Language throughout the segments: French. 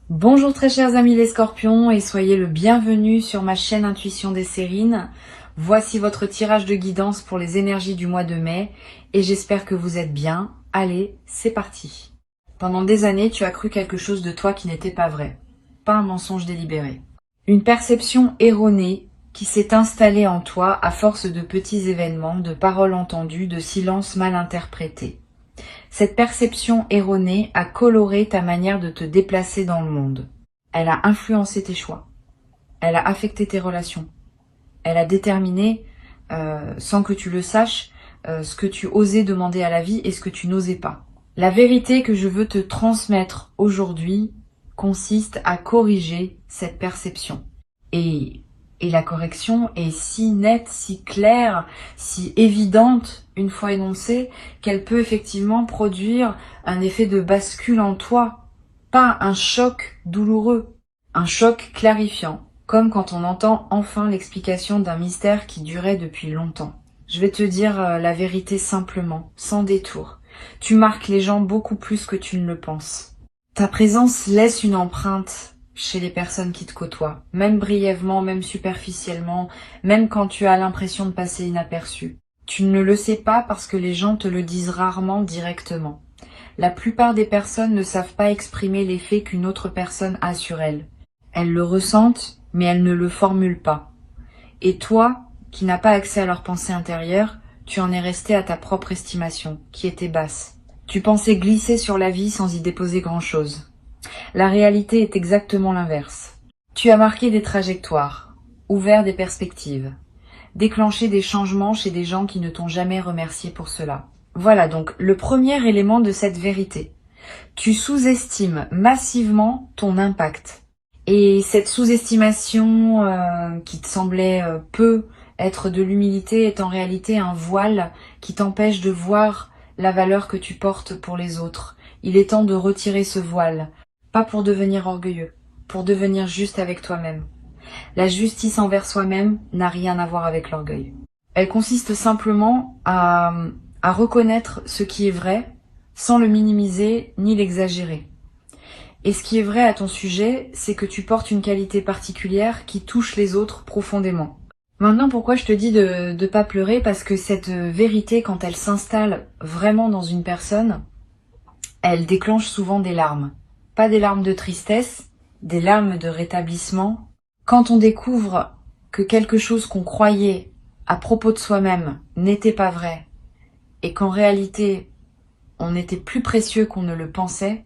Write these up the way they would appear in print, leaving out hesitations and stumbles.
Bonjour très chers amis les scorpions et soyez le bienvenu sur ma chaîne Intuition des Sérines. Voici votre tirage de guidance pour les énergies du mois de mai et j'espère que vous êtes bien. Allez, c'est parti. Pendant des années, tu as cru quelque chose de toi qui n'était pas vrai. Pas un mensonge délibéré. Une perception erronée qui s'est installée en toi à force de petits événements, de paroles entendues, de silences mal interprétés. Cette perception erronée a coloré ta manière de te déplacer dans le monde. Elle a influencé tes choix. Elle a affecté tes relations. Elle a déterminé, sans que tu le saches, ce que tu osais demander à la vie et ce que tu n'osais pas. La vérité que je veux te transmettre aujourd'hui consiste à corriger cette perception. Et la correction est si nette, si claire, si évidente, une fois énoncée, qu'elle peut effectivement produire un effet de bascule en toi. Pas un choc douloureux, un choc clarifiant, comme quand on entend enfin l'explication d'un mystère qui durait depuis longtemps. Je vais te dire la vérité simplement, sans détour. Tu marques les gens beaucoup plus que tu ne le penses. Ta présence laisse une empreinte chez les personnes qui te côtoient, même brièvement, même superficiellement, même quand tu as l'impression de passer inaperçu. Tu ne le sais pas parce que les gens te le disent rarement directement. La plupart des personnes ne savent pas exprimer l'effet qu'une autre personne a sur elles. Elles le ressentent, mais elles ne le formulent pas. Et toi, qui n'as pas accès à leur pensée intérieure, tu en es resté à ta propre estimation, qui était basse. Tu pensais glisser sur la vie sans y déposer grand-chose. La réalité est exactement l'inverse. Tu as marqué des trajectoires, ouvert des perspectives, déclenché des changements chez des gens qui ne t'ont jamais remercié pour cela. Voilà donc le premier élément de cette vérité. Tu sous-estimes massivement ton impact. Et cette sous-estimation qui te semblait peu être de l'humilité est en réalité un voile qui t'empêche de voir la valeur que tu portes pour les autres. Il est temps de retirer ce voile. Pas pour devenir orgueilleux, pour devenir juste avec toi-même. La justice envers soi-même n'a rien à voir avec l'orgueil. Elle consiste simplement à reconnaître ce qui est vrai, sans le minimiser ni l'exagérer. Et ce qui est vrai à ton sujet, c'est que tu portes une qualité particulière qui touche les autres profondément. Maintenant, pourquoi je te dis de ne pas pleurer? Parce que cette vérité, quand elle s'installe vraiment dans une personne, elle déclenche souvent des larmes. Pas des larmes de tristesse, des larmes de rétablissement. Quand on découvre que quelque chose qu'on croyait à propos de soi-même n'était pas vrai, et qu'en réalité, on était plus précieux qu'on ne le pensait,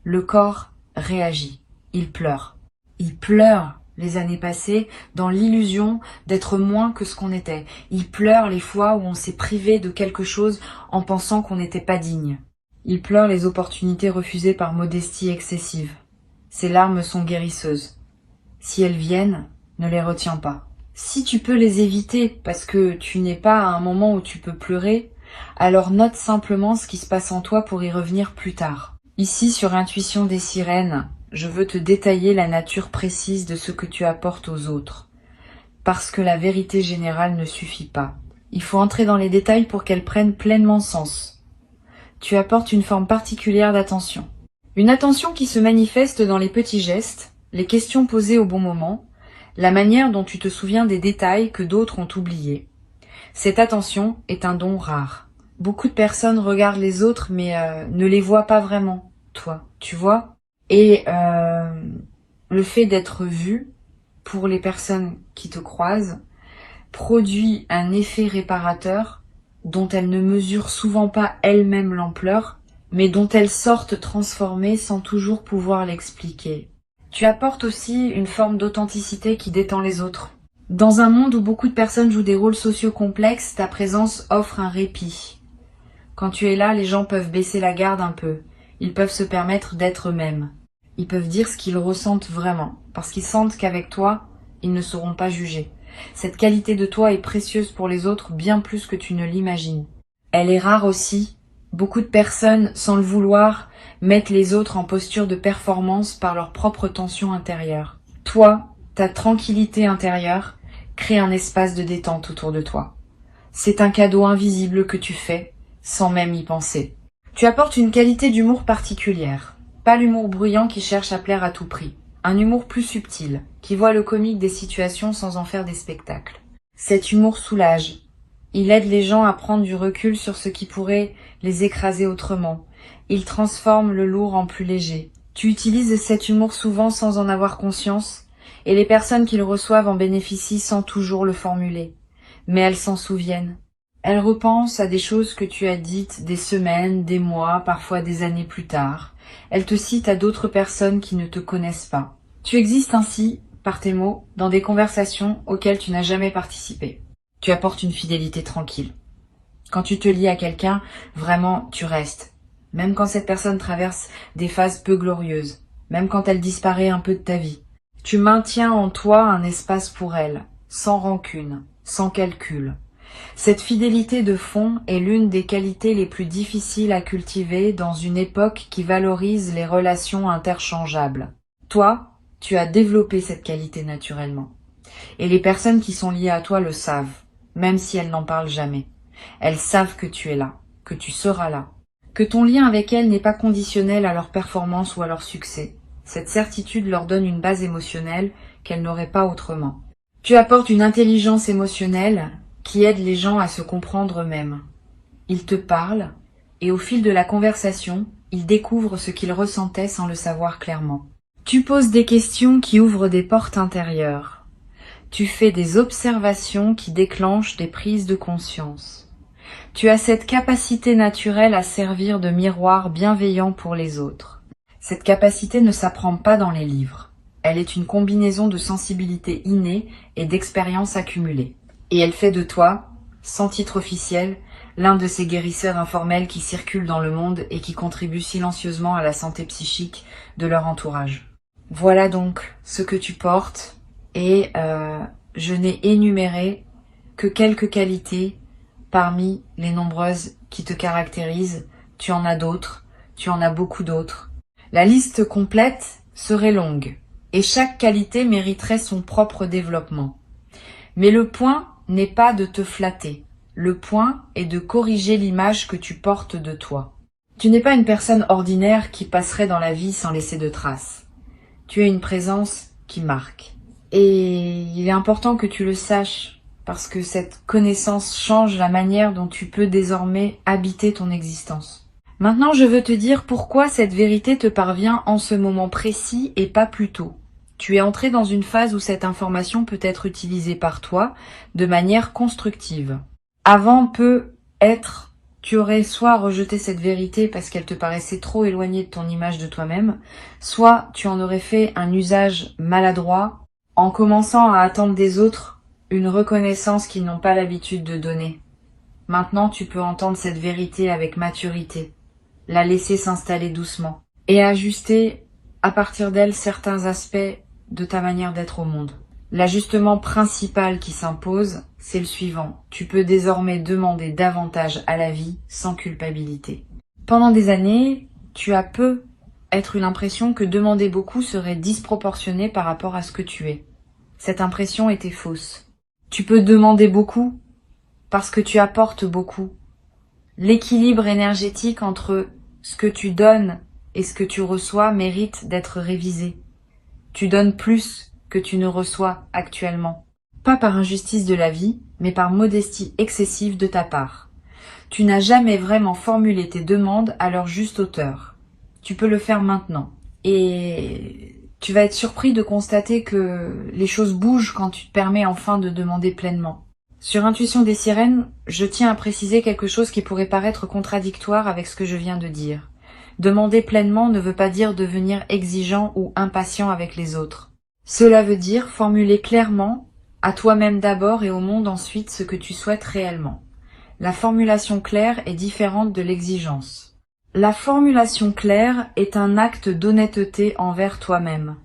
le corps réagit. Il pleure. Il pleure les années passées dans l'illusion d'être moins que ce qu'on était. Il pleure les fois où on s'est privé de quelque chose en pensant qu'on n'était pas digne. Il pleure les opportunités refusées par modestie excessive. Ces larmes sont guérisseuses. Si elles viennent, ne les retiens pas. Si tu peux les éviter parce que tu n'es pas à un moment où tu peux pleurer, alors note simplement ce qui se passe en toi pour y revenir plus tard. Ici, sur Intuition des Sirènes, je veux te détailler la nature précise de ce que tu apportes aux autres. Parce que la vérité générale ne suffit pas. Il faut entrer dans les détails pour qu'elle prenne pleinement sens. Tu apportes une forme particulière d'attention. Une attention qui se manifeste dans les petits gestes, les questions posées au bon moment, la manière dont tu te souviens des détails que d'autres ont oubliés. Cette attention est un don rare. Beaucoup de personnes regardent les autres mais ne les voient pas vraiment, toi, tu vois. Et le fait d'être vu, pour les personnes qui te croisent, produit un effet réparateur dont elles ne mesurent souvent pas elles-mêmes l'ampleur, mais dont elles sortent transformées sans toujours pouvoir l'expliquer. Tu apportes aussi une forme d'authenticité qui détend les autres. Dans un monde où beaucoup de personnes jouent des rôles sociaux complexes, ta présence offre un répit. Quand tu es là, les gens peuvent baisser la garde un peu. Ils peuvent se permettre d'être eux-mêmes. Ils peuvent dire ce qu'ils ressentent vraiment, parce qu'ils sentent qu'avec toi, ils ne seront pas jugés. Cette qualité de toi est précieuse pour les autres bien plus que tu ne l'imagines. Elle est rare aussi. Beaucoup de personnes, sans le vouloir, mettent les autres en posture de performance par leur propre tension intérieure. Toi, ta tranquillité intérieure, crée un espace de détente autour de toi. C'est un cadeau invisible que tu fais, sans même y penser. Tu apportes une qualité d'humour particulière. Pas l'humour bruyant qui cherche à plaire à tout prix. Un humour plus subtil, qui voit le comique des situations sans en faire des spectacles. Cet humour soulage. Il aide les gens à prendre du recul sur ce qui pourrait les écraser autrement. Il transforme le lourd en plus léger. Tu utilises cet humour souvent sans en avoir conscience, et les personnes qui le reçoivent en bénéficient sans toujours le formuler. Mais elles s'en souviennent. Elles repensent à des choses que tu as dites des semaines, des mois, parfois des années plus tard. Elles te citent à d'autres personnes qui ne te connaissent pas. Tu existes ainsi, par tes mots, dans des conversations auxquelles tu n'as jamais participé. Tu apportes une fidélité tranquille. Quand tu te lis à quelqu'un, vraiment, tu restes. Même quand cette personne traverse des phases peu glorieuses. Même quand elle disparaît un peu de ta vie. Tu maintiens en toi un espace pour elle, sans rancune, sans calcul. Cette fidélité de fond est l'une des qualités les plus difficiles à cultiver dans une époque qui valorise les relations interchangeables. Toi, tu as développé cette qualité naturellement. Et les personnes qui sont liées à toi le savent, même si elles n'en parlent jamais. Elles savent que tu es là, que tu seras là, que ton lien avec elles n'est pas conditionnel à leur performance ou à leur succès. Cette certitude leur donne une base émotionnelle qu'elles n'auraient pas autrement. Tu apportes une intelligence émotionnelle qui aide les gens à se comprendre eux-mêmes. Ils te parlent, et au fil de la conversation, ils découvrent ce qu'ils ressentaient sans le savoir clairement. Tu poses des questions qui ouvrent des portes intérieures. Tu fais des observations qui déclenchent des prises de conscience. Tu as cette capacité naturelle à servir de miroir bienveillant pour les autres. Cette capacité ne s'apprend pas dans les livres. Elle est une combinaison de sensibilité innée et d'expérience accumulée. Et elle fait de toi, sans titre officiel, l'un de ces guérisseurs informels qui circulent dans le monde et qui contribuent silencieusement à la santé psychique de leur entourage. Voilà donc ce que tu portes, et je n'ai énuméré que quelques qualités parmi les nombreuses qui te caractérisent. Tu en as d'autres, tu en as beaucoup d'autres. La liste complète serait longue, et chaque qualité mériterait son propre développement. Mais le point n'est pas de te flatter. Le point est de corriger l'image que tu portes de toi. Tu n'es pas une personne ordinaire qui passerait dans la vie sans laisser de traces. Tu as une présence qui marque. Et il est important que tu le saches, parce que cette connaissance change la manière dont tu peux désormais habiter ton existence. Maintenant, je veux te dire pourquoi cette vérité te parvient en ce moment précis et pas plus tôt. Tu es entré dans une phase où cette information peut être utilisée par toi de manière constructive. Avant peut-être, tu aurais soit rejeté cette vérité parce qu'elle te paraissait trop éloignée de ton image de toi-même, soit tu en aurais fait un usage maladroit en commençant à attendre des autres une reconnaissance qu'ils n'ont pas l'habitude de donner. Maintenant, tu peux entendre cette vérité avec maturité, la laisser s'installer doucement et ajuster à partir d'elle certains aspects de ta manière d'être au monde. L'ajustement principal qui s'impose, c'est le suivant. Tu peux désormais demander davantage à la vie sans culpabilité. Pendant des années, tu as eu l'impression que demander beaucoup serait disproportionné par rapport à ce que tu es. Cette impression était fausse. Tu peux demander beaucoup parce que tu apportes beaucoup. L'équilibre énergétique entre ce que tu donnes et ce que tu reçois mérite d'être révisé. Tu donnes plus que tu ne reçois actuellement. Pas par injustice de la vie, mais par modestie excessive de ta part. Tu n'as jamais vraiment formulé tes demandes à leur juste hauteur. Tu peux le faire maintenant. Et tu vas être surpris de constater que les choses bougent quand tu te permets enfin de demander pleinement. Sur Intuition des sirènes, je tiens à préciser quelque chose qui pourrait paraître contradictoire avec ce que je viens de dire. Demander pleinement ne veut pas dire devenir exigeant ou impatient avec les autres. Cela veut dire formuler clairement, à toi-même d'abord et au monde ensuite, ce que tu souhaites réellement. La formulation claire est différente de l'exigence. La formulation claire est un acte d'honnêteté envers toi-même.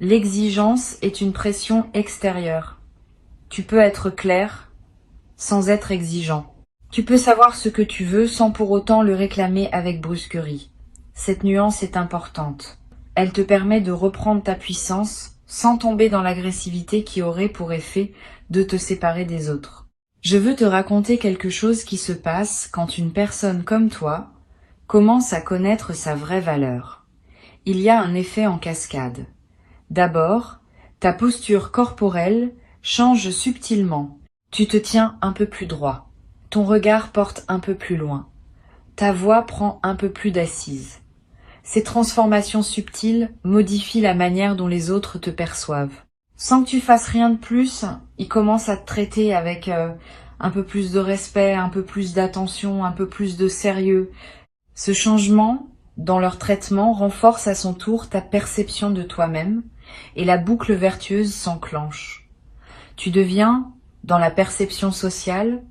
L'exigence est une pression extérieure. Tu peux être clair sans être exigeant. Tu peux savoir ce que tu veux sans pour autant le réclamer avec brusquerie. Cette nuance est importante. Elle te permet de reprendre ta puissance sans tomber dans l'agressivité qui aurait pour effet de te séparer des autres. Je veux te raconter quelque chose qui se passe quand une personne comme toi commence à connaître sa vraie valeur. il y a un effet en cascade. D'abord, ta posture corporelle change subtilement. Tu te tiens un peu plus droit. Ton regard porte un peu plus loin. Ta voix prend un peu plus d'assise. Ces transformations subtiles modifient la manière dont les autres te perçoivent. Sans que tu fasses rien de plus, ils commencent à te traiter avec un peu plus de respect, un peu plus d'attention, un peu plus de sérieux. Ce changement dans leur traitement renforce à son tour ta perception de toi-même et la boucle vertueuse s'enclenche. Tu deviens, dans la perception sociale,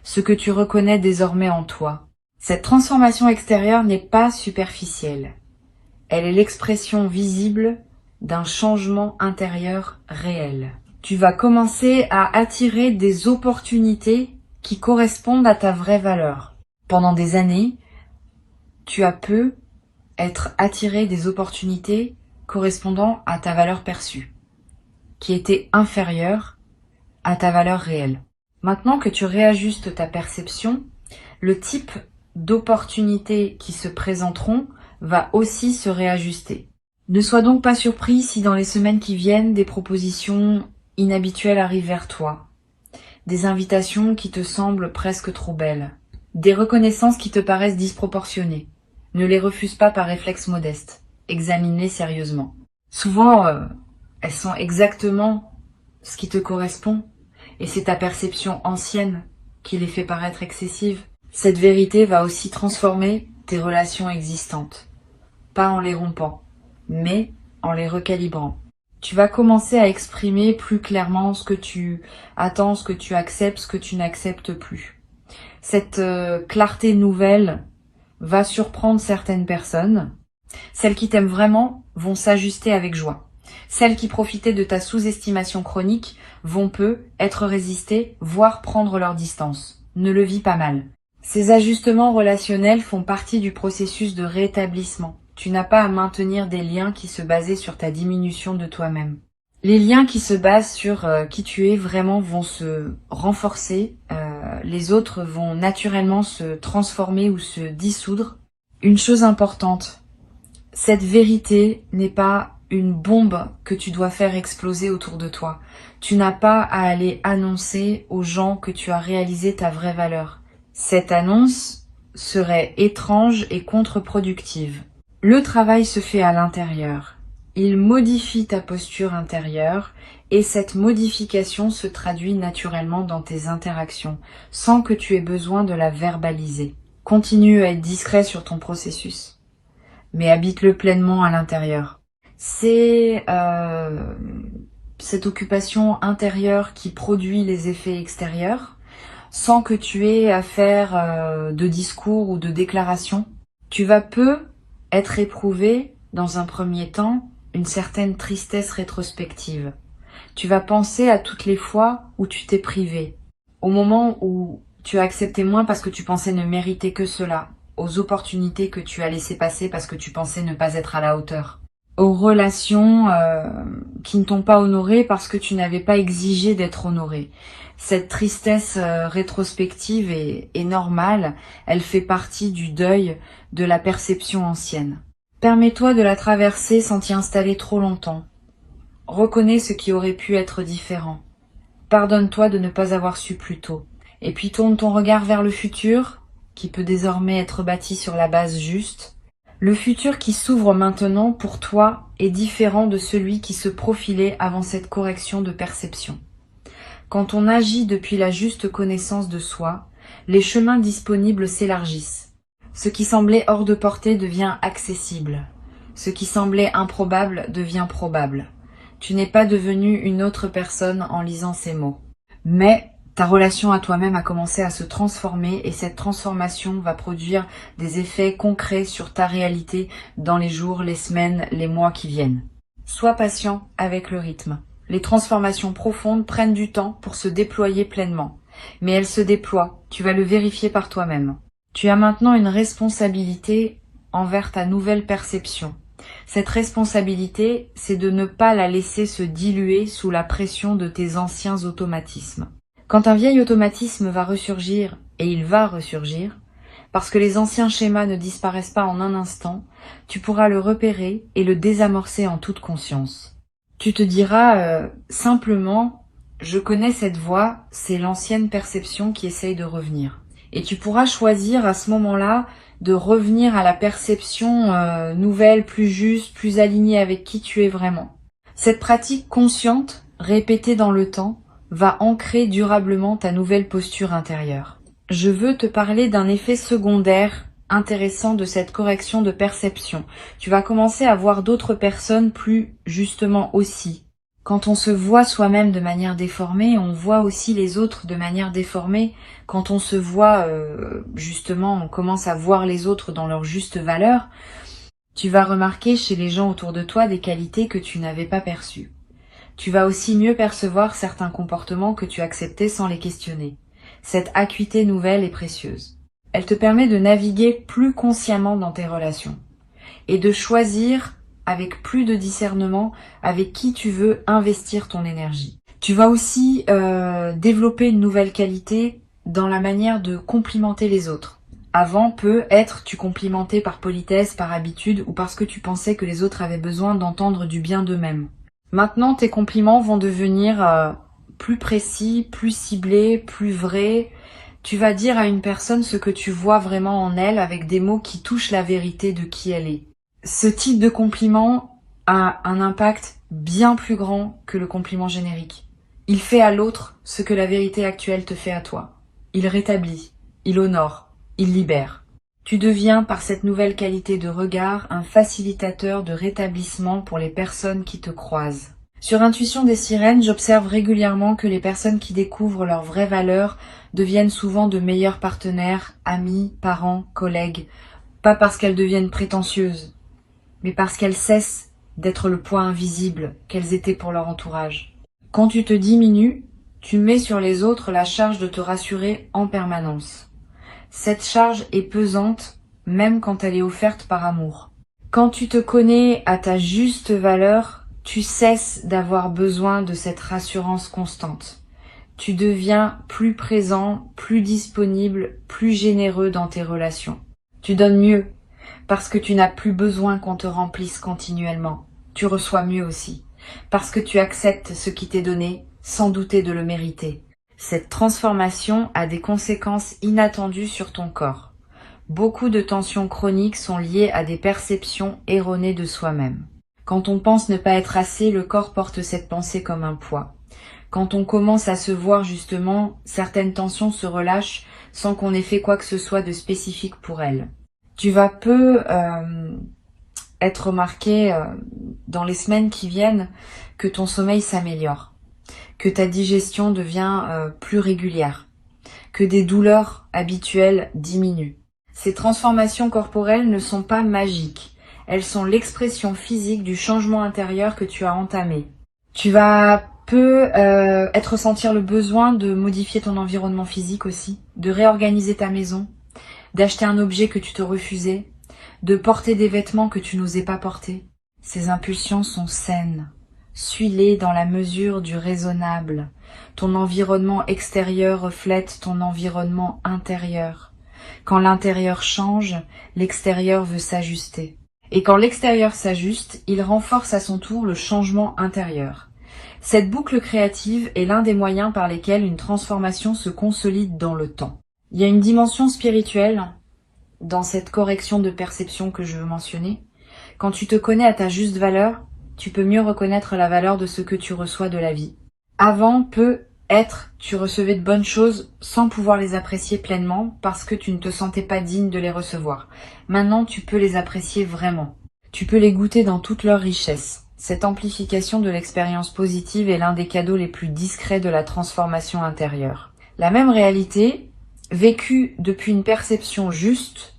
ce que tu reconnais désormais en toi. Cette transformation extérieure n'est pas superficielle. Elle est l'expression visible d'un changement intérieur réel. Tu vas commencer à attirer des opportunités qui correspondent à ta vraie valeur. Pendant des années, tu as pu être attiré des opportunités correspondant à ta valeur perçue, qui étaient inférieures à ta valeur réelle. Maintenant que tu réajustes ta perception, le type d'opportunités qui se présenteront va aussi se réajuster. Ne sois donc pas surpris si dans les semaines qui viennent, des propositions inhabituelles arrivent vers toi, des invitations qui te semblent presque trop belles, des reconnaissances qui te paraissent disproportionnées. Ne les refuse pas par réflexe modeste, examine-les sérieusement. Souvent, elles sont exactement ce qui te correspond, et c'est ta perception ancienne qui les fait paraître excessives. Cette vérité va aussi transformer tes relations existantes, pas en les rompant, mais en les recalibrant. Tu vas commencer à exprimer plus clairement ce que tu attends, ce que tu acceptes, ce que tu n'acceptes plus. Cette clarté nouvelle va surprendre certaines personnes. Celles qui t'aiment vraiment vont s'ajuster avec joie. Celles qui profitaient de ta sous-estimation chronique vont peu être résistées, voire prendre leur distance. Ne le vis pas mal. Ces ajustements relationnels font partie du processus de rétablissement. Tu n'as pas à maintenir des liens qui se basaient sur ta diminution de toi-même. Les liens qui se basent sur qui tu es vraiment vont se renforcer, les autres vont naturellement se transformer ou se dissoudre. Une chose importante, cette vérité n'est pas une bombe que tu dois faire exploser autour de toi. Tu n'as pas à aller annoncer aux gens que tu as réalisé ta vraie valeur. Cette annonce serait étrange et contre-productive. Le travail se fait à l'intérieur. Il modifie ta posture intérieure et cette modification se traduit naturellement dans tes interactions, sans que tu aies besoin de la verbaliser. Continue à être discret sur ton processus, mais habite-le pleinement à l'intérieur. C'est cette occupation intérieure qui produit les effets extérieurs, sans que tu aies à faire de discours ou de déclarations. Tu vas peu être éprouvé, dans un premier temps, une certaine tristesse rétrospective. Tu vas penser à toutes les fois où tu t'es privé, au moment où tu as accepté moins parce que tu pensais ne mériter que cela, aux opportunités que tu as laissées passer parce que tu pensais ne pas être à la hauteur, aux relations qui ne t'ont pas honoré parce que tu n'avais pas exigé d'être honoré. Cette tristesse rétrospective est normale, elle fait partie du deuil de la perception ancienne. Permets-toi de la traverser sans t'y installer trop longtemps. Reconnais ce qui aurait pu être différent. Pardonne-toi de ne pas avoir su plus tôt. Et puis tourne ton regard vers le futur, qui peut désormais être bâti sur la base juste. Le futur qui s'ouvre maintenant pour toi est différent de celui qui se profilait avant cette correction de perception. Quand on agit depuis la juste connaissance de soi, les chemins disponibles s'élargissent. Ce qui semblait hors de portée devient accessible. Ce qui semblait improbable devient probable. Tu n'es pas devenu une autre personne en lisant ces mots. Mais ta relation à toi-même a commencé à se transformer et cette transformation va produire des effets concrets sur ta réalité dans les jours, les semaines, les mois qui viennent. Sois patient avec le rythme. Les transformations profondes prennent du temps pour se déployer pleinement. Mais elles se déploient, tu vas le vérifier par toi-même. Tu as maintenant une responsabilité envers ta nouvelle perception. Cette responsabilité, c'est de ne pas la laisser se diluer sous la pression de tes anciens automatismes. Quand un vieil automatisme va ressurgir, et il va ressurgir, Parce que les anciens schémas ne disparaissent pas en un instant, tu pourras le repérer et le désamorcer en toute conscience. Tu te diras simplement, je connais cette voix, c'est l'ancienne perception qui essaye de revenir. Et tu pourras choisir à ce moment-là de revenir à la perception nouvelle, plus juste, plus alignée avec qui tu es vraiment. Cette pratique consciente, répétée dans le temps, va ancrer durablement ta nouvelle posture intérieure. Je veux te parler d'un effet secondaire intéressant de cette correction de perception. Tu vas commencer à voir d'autres personnes plus justement aussi. Quand on se voit soi-même de manière déformée, on voit aussi les autres de manière déformée. Quand on se voit justement, on commence à voir les autres dans leur juste valeur. Tu vas remarquer chez les gens autour de toi des qualités que tu n'avais pas perçues. Tu vas aussi mieux percevoir certains comportements que tu acceptais sans les questionner. Cette acuité nouvelle est précieuse. Elle te permet de naviguer plus consciemment dans tes relations et de choisir avec plus de discernement avec qui tu veux investir ton énergie. Tu vas aussi développer une nouvelle qualité dans la manière de complimenter les autres. Avant, peut-être, tu complimentais par politesse, par habitude ou parce que tu pensais que les autres avaient besoin d'entendre du bien d'eux-mêmes. Maintenant, tes compliments vont devenir plus précis, plus ciblés, plus vrais. Tu vas dire à une personne ce que tu vois vraiment en elle avec des mots qui touchent la vérité de qui elle est. Ce type de compliment a un impact bien plus grand que le compliment générique. Il fait à l'autre ce que la vérité actuelle te fait à toi. Il rétablit, il honore, il libère. Tu deviens, par cette nouvelle qualité de regard, un facilitateur de rétablissement pour les personnes qui te croisent. Sur Intuition des Sirènes, j'observe régulièrement que les personnes qui découvrent leurs vraies valeurs deviennent souvent de meilleurs partenaires, amis, parents, collègues, pas parce qu'elles deviennent prétentieuses, mais parce qu'elles cessent d'être le poids invisible qu'elles étaient pour leur entourage. Quand tu te diminues, tu mets sur les autres la charge de te rassurer en permanence. Cette charge est pesante, même quand elle est offerte par amour. Quand tu te connais à ta juste valeur, tu cesses d'avoir besoin de cette rassurance constante. Tu deviens plus présent, plus disponible, plus généreux dans tes relations. Tu donnes mieux, parce que tu n'as plus besoin qu'on te remplisse continuellement. Tu reçois mieux aussi, parce que tu acceptes ce qui t'est donné, sans douter de le mériter. Cette transformation a des conséquences inattendues sur ton corps. Beaucoup de tensions chroniques sont liées à des perceptions erronées de soi-même. Quand on pense ne pas être assez, le corps porte cette pensée comme un poids. Quand on commence à se voir justement, certaines tensions se relâchent sans qu'on ait fait quoi que ce soit de spécifique pour elles. Tu vas être remarqué dans les semaines qui viennent que ton sommeil s'améliore, que ta digestion devient plus régulière, que des douleurs habituelles diminuent. Ces transformations corporelles ne sont pas magiques. Elles sont l'expression physique du changement intérieur que tu as entamé. Tu vas être sentir le besoin de modifier ton environnement physique aussi, de réorganiser ta maison, d'acheter un objet que tu te refusais, de porter des vêtements que tu n'osais pas porter. Ces impulsions sont saines. Suis-les dans la mesure du raisonnable. Ton environnement extérieur reflète ton environnement intérieur. Quand l'intérieur change, l'extérieur veut s'ajuster. Et quand l'extérieur s'ajuste, il renforce à son tour le changement intérieur. Cette boucle créative est l'un des moyens par lesquels une transformation se consolide dans le temps. Il y a une dimension spirituelle dans cette correction de perception que je veux mentionner. Quand tu te connais à ta juste valeur, tu peux mieux reconnaître la valeur de ce que tu reçois de la vie. Avant, tu recevais de bonnes choses sans pouvoir les apprécier pleinement parce que tu ne te sentais pas digne de les recevoir. Maintenant, tu peux les apprécier vraiment. Tu peux les goûter dans toute leur richesse. Cette amplification de l'expérience positive est l'un des cadeaux les plus discrets de la transformation intérieure. La même réalité, vécue depuis une perception juste,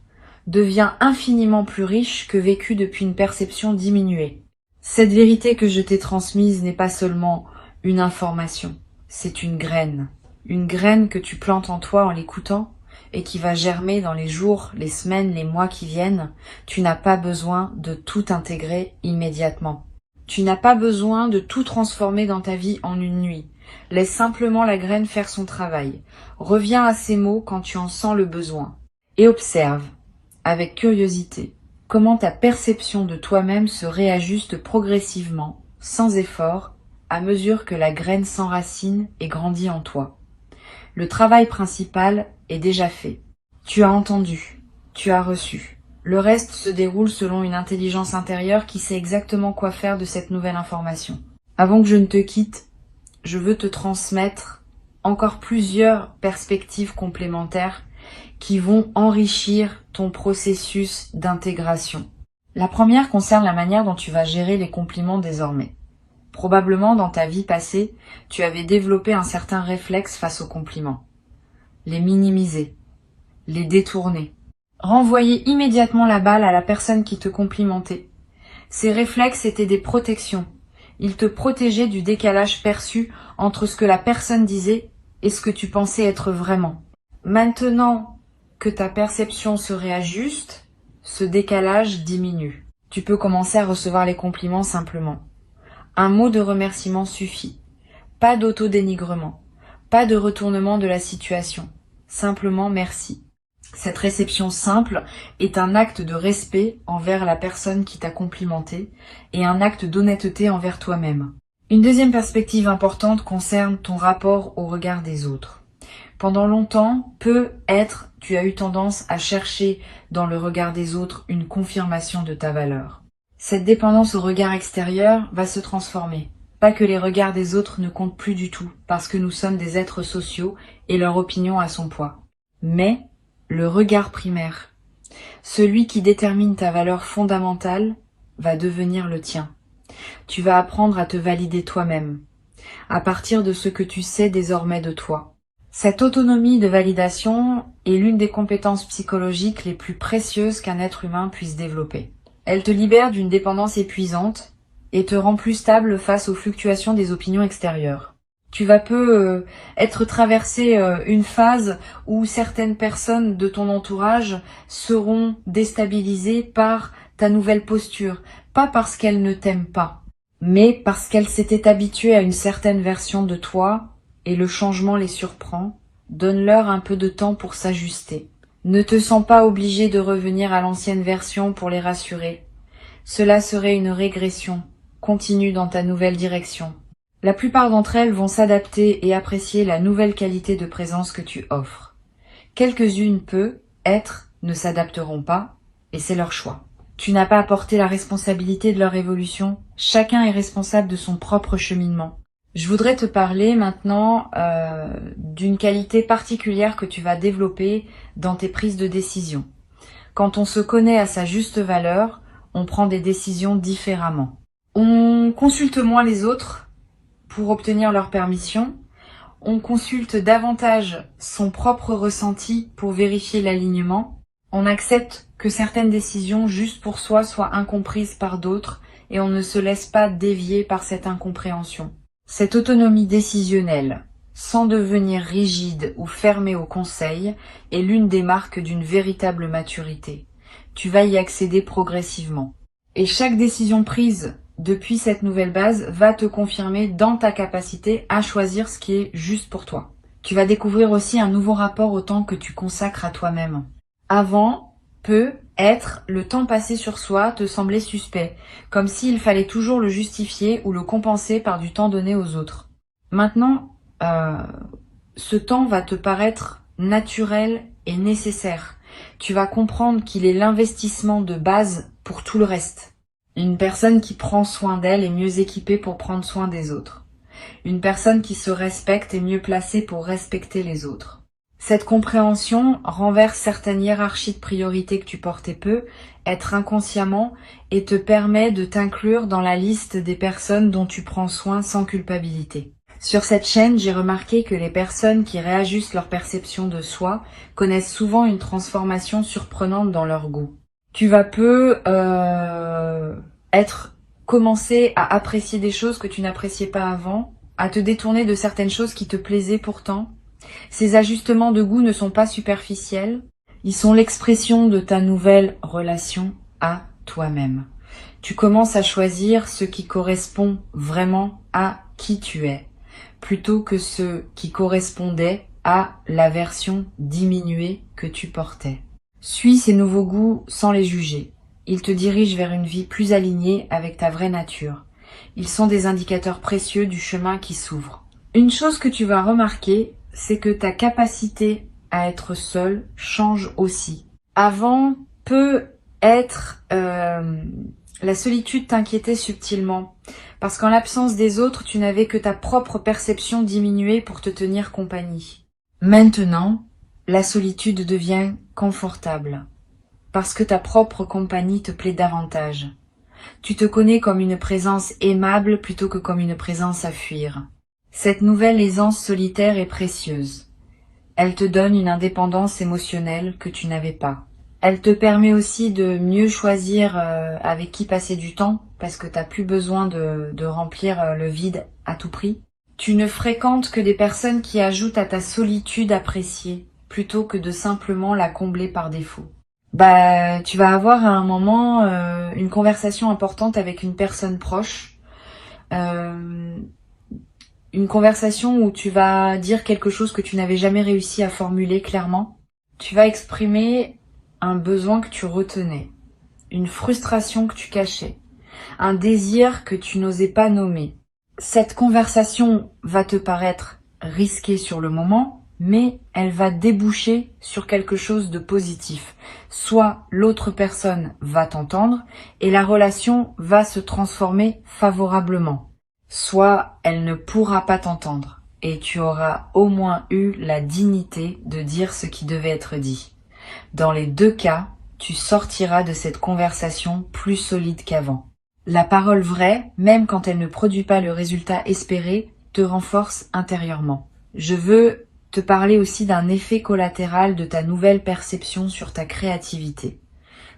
devient infiniment plus riche que vécue depuis une perception diminuée. Cette vérité que je t'ai transmise n'est pas seulement une information. C'est une graine que tu plantes en toi en l'écoutant et qui va germer dans les jours, les semaines, les mois qui viennent. Tu n'as pas besoin de tout intégrer immédiatement. Tu n'as pas besoin de tout transformer dans ta vie en une nuit. Laisse simplement la graine faire son travail. Reviens à ces mots quand tu en sens le besoin. et observe, avec curiosité, comment ta perception de toi-même se réajuste progressivement, sans effort, à mesure que la graine s'enracine et grandit en toi. Le travail principal est déjà fait. Tu as entendu, tu as reçu. Le reste se déroule selon une intelligence intérieure qui sait exactement quoi faire de cette nouvelle information. Avant que je ne te quitte, je veux te transmettre encore plusieurs perspectives complémentaires qui vont enrichir ton processus d'intégration. La première concerne la manière dont tu vas gérer les compliments désormais. Probablement dans ta vie passée, tu avais développé un certain réflexe face aux compliments. Les minimiser, les détourner, renvoyer immédiatement la balle à la personne qui te complimentait. Ces réflexes étaient des protections. Ils te protégeaient du décalage perçu entre ce que la personne disait et ce que tu pensais être vraiment. Maintenant que ta perception se réajuste, ce décalage diminue. Tu peux commencer à recevoir les compliments simplement. Un mot de remerciement suffit. Pas d'autodénigrement, pas de retournement de la situation. Simplement merci. Cette réception simple est un acte de respect envers la personne qui t'a complimenté et un acte d'honnêteté envers toi-même. Une deuxième perspective importante concerne ton rapport au regard des autres. Pendant longtemps, tu as eu tendance à chercher dans le regard des autres une confirmation de ta valeur. Cette dépendance au regard extérieur va se transformer. Pas que les regards des autres ne comptent plus du tout, parce que nous sommes des êtres sociaux et leur opinion a son poids. Mais le regard primaire, celui qui détermine ta valeur fondamentale, va devenir le tien. Tu vas apprendre à te valider toi-même, à partir de ce que tu sais désormais de toi. Cette autonomie de validation est l'une des compétences psychologiques les plus précieuses qu'un être humain puisse développer. Elle te libère d'une dépendance épuisante et te rend plus stable face aux fluctuations des opinions extérieures. Tu vas être traversé une phase où certaines personnes de ton entourage seront déstabilisées par ta nouvelle posture, pas parce qu'elles ne t'aiment pas, mais parce qu'elles s'étaient habituées à une certaine version de toi et le changement les surprend. Donne-leur un peu de temps pour s'ajuster. Ne te sens pas obligé de revenir à l'ancienne version pour les rassurer. Cela serait une régression. Continue dans ta nouvelle direction. La plupart d'entre elles vont s'adapter et apprécier la nouvelle qualité de présence que tu offres. Quelques-unes ne s'adapteront pas, et c'est leur choix. Tu n'as pas à porter la responsabilité de leur évolution. Chacun est responsable de son propre cheminement. Je voudrais te parler maintenant d'une qualité particulière que tu vas développer dans tes prises de décision. Quand on se connaît à sa juste valeur, on prend des décisions différemment. On consulte moins les autres pour obtenir leur permission. On consulte davantage son propre ressenti pour vérifier l'alignement. On accepte que certaines décisions juste pour soi soient incomprises par d'autres et on ne se laisse pas dévier par cette incompréhension. Cette autonomie décisionnelle, sans devenir rigide ou fermé au conseil, est l'une des marques d'une véritable maturité. Tu vas y accéder progressivement. Et chaque décision prise depuis cette nouvelle base va te confirmer dans ta capacité à choisir ce qui est juste pour toi. Tu vas découvrir aussi un nouveau rapport au temps que tu consacres à toi-même. Avant, le temps passé sur soi te semblait suspect, comme s'il fallait toujours le justifier ou le compenser par du temps donné aux autres. Maintenant, ce temps va te paraître naturel et nécessaire. Tu vas comprendre qu'il est l'investissement de base pour tout le reste. Une personne qui prend soin d'elle est mieux équipée pour prendre soin des autres. Une personne qui se respecte est mieux placée pour respecter les autres. Cette compréhension renverse certaines hiérarchies de priorités que tu portais être inconsciemment, et te permet de t'inclure dans la liste des personnes dont tu prends soin sans culpabilité. Sur cette chaîne, j'ai remarqué que les personnes qui réajustent leur perception de soi connaissent souvent une transformation surprenante dans leur goût. Tu vas commencer à apprécier des choses que tu n'appréciais pas avant, à te détourner de certaines choses qui te plaisaient pourtant. Ces ajustements de goût ne sont pas superficiels, ils sont l'expression de ta nouvelle relation à toi-même. Tu commences à choisir ce qui correspond vraiment à qui tu es, plutôt que ce qui correspondait à la version diminuée que tu portais. Suis ces nouveaux goûts sans les juger. Ils te dirigent vers une vie plus alignée avec ta vraie nature. Ils sont des indicateurs précieux du chemin qui s'ouvre. Une chose que tu vas remarquer, c'est que ta capacité à être seul change aussi. Avant, la solitude t'inquiétait subtilement, parce qu'en l'absence des autres, tu n'avais que ta propre perception diminuée pour te tenir compagnie. Maintenant, la solitude devient confortable, parce que ta propre compagnie te plaît davantage. Tu te connais comme une présence aimable plutôt que comme une présence à fuir. Cette nouvelle aisance solitaire est précieuse. Elle te donne une indépendance émotionnelle que tu n'avais pas. Elle te permet aussi de mieux choisir avec qui passer du temps, parce que tu n'as plus besoin de remplir le vide à tout prix. Tu ne fréquentes que des personnes qui ajoutent à ta solitude appréciée, plutôt que de simplement la combler par défaut. Tu vas avoir à un moment une conversation importante avec une personne proche, une conversation où tu vas dire quelque chose que tu n'avais jamais réussi à formuler clairement. Tu vas exprimer un besoin que tu retenais, une frustration que tu cachais, un désir que tu n'osais pas nommer. Cette conversation va te paraître risquée sur le moment, mais elle va déboucher sur quelque chose de positif. Soit l'autre personne va t'entendre et la relation va se transformer favorablement. Soit elle ne pourra pas t'entendre et tu auras au moins eu la dignité de dire ce qui devait être dit. Dans les deux cas, tu sortiras de cette conversation plus solide qu'avant. La parole vraie, même quand elle ne produit pas le résultat espéré, te renforce intérieurement. Je veux te parler aussi d'un effet collatéral de ta nouvelle perception sur ta créativité.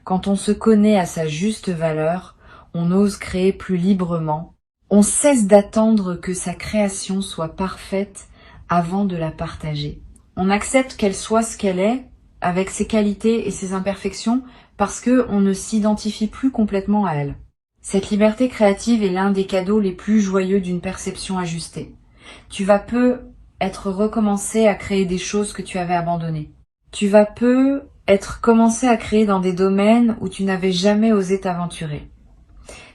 Quand on se connaît à sa juste valeur, on ose créer plus librement. On cesse d'attendre que sa création soit parfaite avant de la partager. On accepte qu'elle soit ce qu'elle est, avec ses qualités et ses imperfections, parce que on ne s'identifie plus complètement à elle. Cette liberté créative est l'un des cadeaux les plus joyeux d'une perception ajustée. Tu vas être recommencé à créer des choses que tu avais abandonnées. Tu vas être commencé à créer dans des domaines où tu n'avais jamais osé t'aventurer.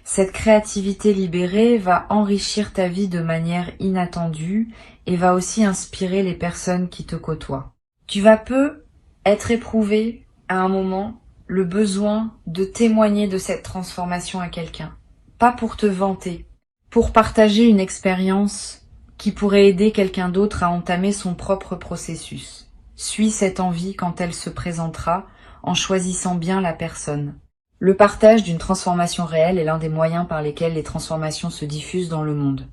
Cette créativité libérée va enrichir ta vie de manière inattendue et va aussi inspirer les personnes qui te côtoient. Tu vas être éprouvé à un moment le besoin de témoigner de cette transformation à quelqu'un. Pas pour te vanter, pour partager une expérience qui pourrait aider quelqu'un d'autre à entamer son propre processus. Suis cette envie quand elle se présentera en choisissant bien la personne. Le partage d'une transformation réelle est l'un des moyens par lesquels les transformations se diffusent dans le monde.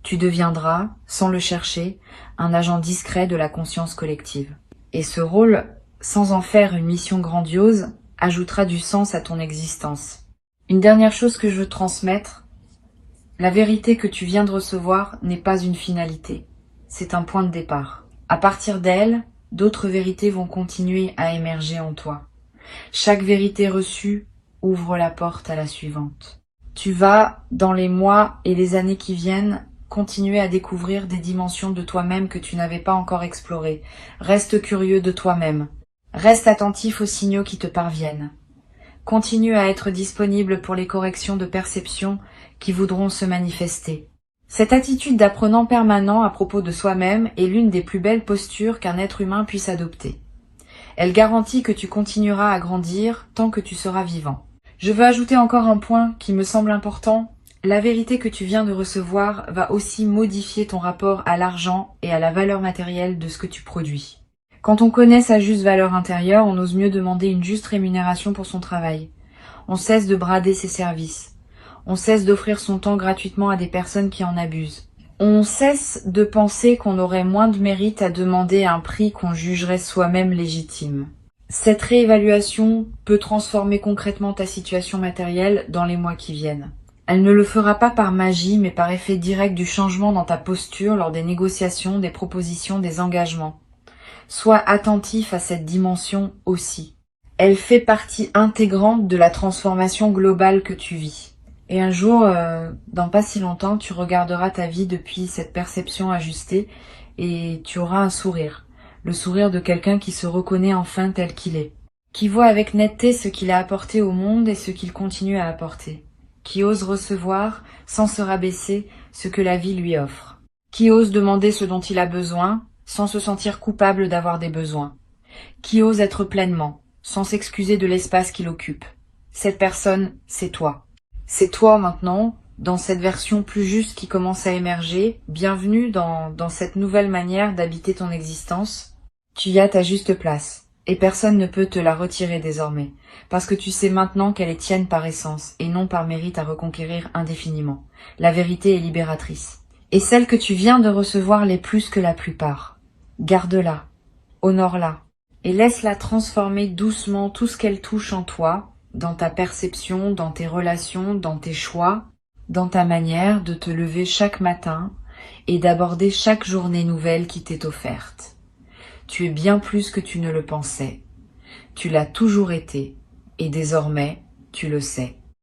Tu deviendras, sans le chercher, un agent discret de la conscience collective. Et ce rôle, sans en faire une mission grandiose, ajoutera du sens à ton existence. Une dernière chose que je veux transmettre, la vérité que tu viens de recevoir n'est pas une finalité, c'est un point de départ. À partir d'elle, d'autres vérités vont continuer à émerger en toi. Chaque vérité reçue ouvre la porte à la suivante. Tu vas, dans les mois et les années qui viennent, continuer à découvrir des dimensions de toi-même que tu n'avais pas encore explorées. Reste curieux de toi-même. Reste attentif aux signaux qui te parviennent. Continue à être disponible pour les corrections de perception qui voudront se manifester. Cette attitude d'apprenant permanent à propos de soi-même est l'une des plus belles postures qu'un être humain puisse adopter. Elle garantit que tu continueras à grandir tant que tu seras vivant. Je veux ajouter encore un point qui me semble important. La vérité que tu viens de recevoir va aussi modifier ton rapport à l'argent et à la valeur matérielle de ce que tu produis. Quand on connaît sa juste valeur intérieure, on ose mieux demander une juste rémunération pour son travail. On cesse de brader ses services. On cesse d'offrir son temps gratuitement à des personnes qui en abusent. On cesse de penser qu'on aurait moins de mérite à demander un prix qu'on jugerait soi-même légitime. Cette réévaluation peut transformer concrètement ta situation matérielle dans les mois qui viennent. Elle ne le fera pas par magie, mais par effet direct du changement dans ta posture lors des négociations, des propositions, des engagements. Sois attentif à cette dimension aussi. Elle fait partie intégrante de la transformation globale que tu vis. Et un jour, dans pas si longtemps, tu regarderas ta vie depuis cette perception ajustée et tu auras un sourire. Le sourire de quelqu'un qui se reconnaît enfin tel qu'il est. qui voit avec netteté ce qu'il a apporté au monde et ce qu'il continue à apporter, qui ose recevoir, sans se rabaisser, ce que la vie lui offre, qui ose demander ce dont il a besoin, sans se sentir coupable d'avoir des besoins, qui ose être pleinement, sans s'excuser de l'espace qu'il occupe. Cette personne, c'est toi. C'est toi maintenant, dans cette version plus juste qui commence à émerger. Bienvenue dans cette nouvelle manière d'habiter ton existence. Tu y as ta juste place. Et personne ne peut te la retirer désormais, parce que tu sais maintenant qu'elle est tienne par essence, et non par mérite à reconquérir indéfiniment. La vérité est libératrice. Et celle que tu viens de recevoir l'est plus que la plupart. Garde-la, honore-la, et laisse-la transformer doucement tout ce qu'elle touche en toi, dans ta perception, dans tes relations, dans tes choix, dans ta manière de te lever chaque matin et d'aborder chaque journée nouvelle qui t'est offerte. Tu es bien plus que tu ne le pensais. Tu l'as toujours été, et désormais, tu le sais.